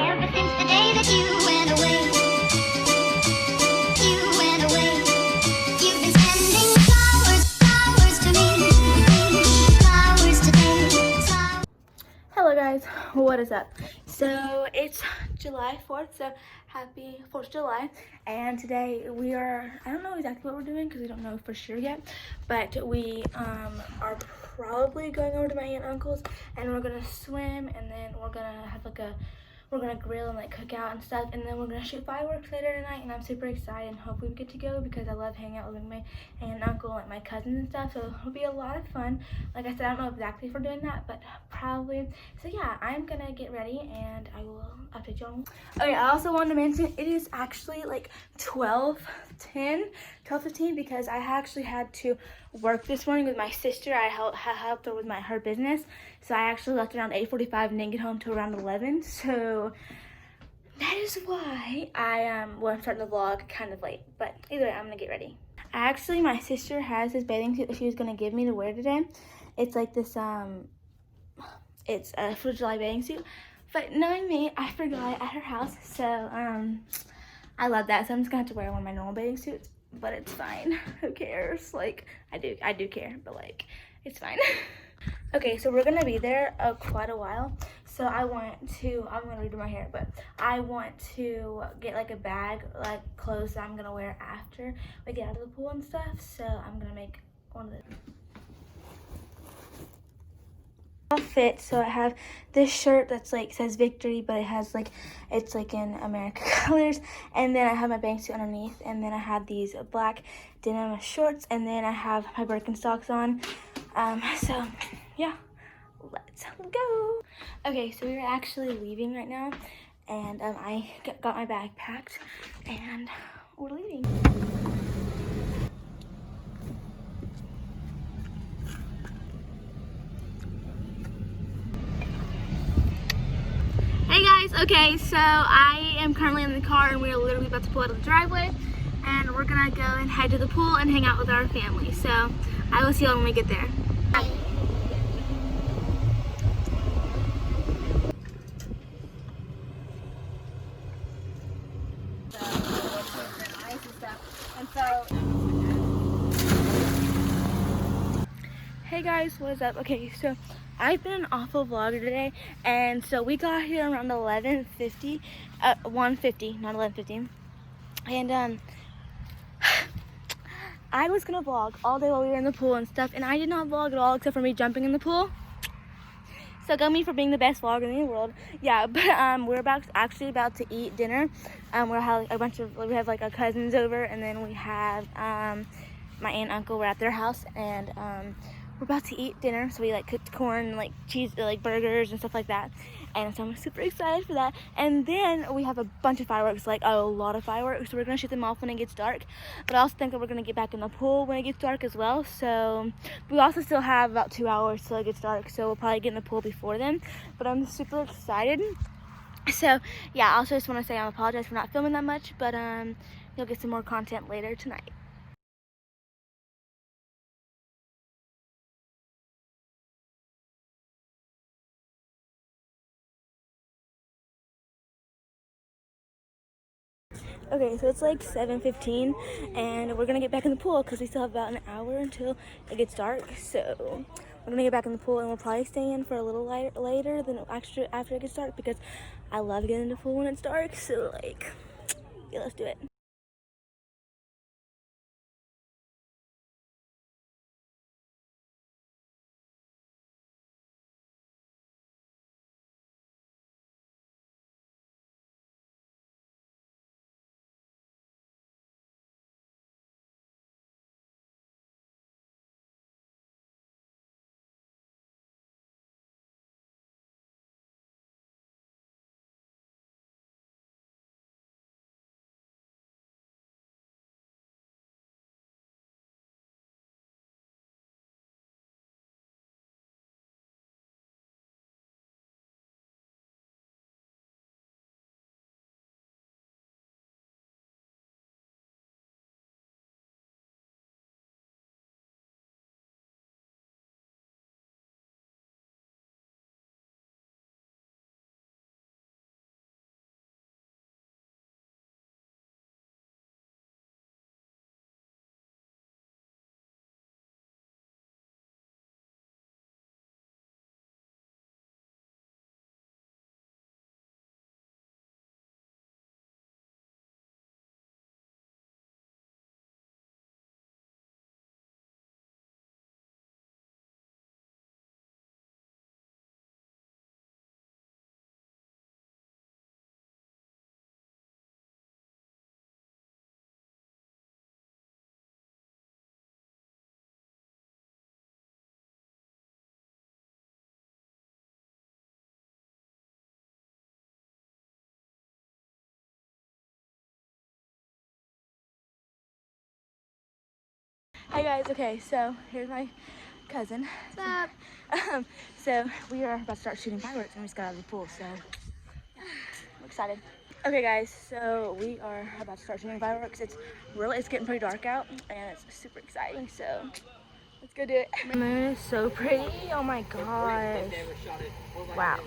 Ever since the day that you went away, you've been sending flowers to me, flowers today, flowers. Hello guys, what is up? So it's July 4th, so happy 4th of July, and today we are, I don't know exactly what we're doing because we don't know for sure yet, but we are probably going over to my aunt and uncle's, and we're gonna swim, and then we're gonna have we're gonna grill and like cook out and stuff, and then we're gonna shoot fireworks later tonight, and I'm super excited and hopefully we get to go because I love hanging out with my aunt and uncle and like my cousins and stuff, so it'll be a lot of fun. Like I said, I don't know exactly if we're doing that, but probably. So yeah, I'm gonna get ready and I will update you on. Okay, I also wanted to mention it is actually like 12:15 because I actually had to work this morning with my sister. I helped her with her business, so I actually left around 8:45 and didn't get home till around 11. So that is why I'm starting the vlog kind of late. But either way, I'm gonna get ready. Actually, my sister has this bathing suit that she was gonna give me to wear today. It's like this it's a 4th of July bathing suit. But knowing me, I forgot it at her house. So I love that. So I'm just gonna have to wear one of my normal bathing suits. But it's fine. Who cares? Like I do care, but like it's fine. Okay, so we're gonna be there quite a while. So I'm gonna redo my hair, but I want to get like a bag, like clothes that I'm gonna wear after we get out of the pool and stuff. So I'm gonna make one of the outfit. So I have this shirt that's like says victory, but it has like it's like in America colors, and then I have my bank suit underneath, and then I have these black denim shorts, and then I have my Birkenstocks on. So yeah, let's go. Okay, so we're actually leaving right now, and I got my bag packed and we're leaving. Hey guys, okay, so I am currently in the car and we're literally about to pull out of the driveway, and we're gonna go and head to the pool and hang out with our family. So I will see you when we get there. Bye. Hey guys, what is up? Okay, so I've been an awful vlogger today, and so we got here around 11:50, 1:50, not 11:50, and I was gonna vlog all day while we were in the pool and stuff, and I did not vlog at all except for me jumping in the pool. So go me for being the best vlogger in the world. Yeah, but we're actually about to eat dinner. We have we have like our cousins over, and then we have my aunt and uncle. We're at their house, and we're about to eat dinner. So we like cooked corn, like cheese, like burgers and stuff like that. And so I'm super excited for that. And then we have a bunch of fireworks, like a lot of fireworks. So we're gonna shoot them off when it gets dark. But I also think that we're gonna get back in the pool when it gets dark as well. So we also still have about 2 hours till it gets dark. So we'll probably get in the pool before then. But I'm super excited. So yeah, also just want to say I apologize for not filming that much. But you'll get some more content later tonight. Okay, so it's like 7:15, and we're gonna get back in the pool because we still have about an hour until it gets dark. So we're gonna get back in the pool, and we'll probably stay in for a little later than after it gets dark because I love getting in the pool when it's dark. So like, yeah, let's do it. Hi guys. Okay, so here's my cousin. What's up? So we are about to start shooting fireworks, and we just got out of the pool. So yeah, I'm excited. Okay, guys. So we are about to start shooting fireworks. It's getting pretty dark out, and it's super exciting. So let's go do it. The moon is so pretty. Oh my gosh. Wow.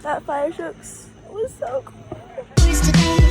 That fireworks was so cool. Today.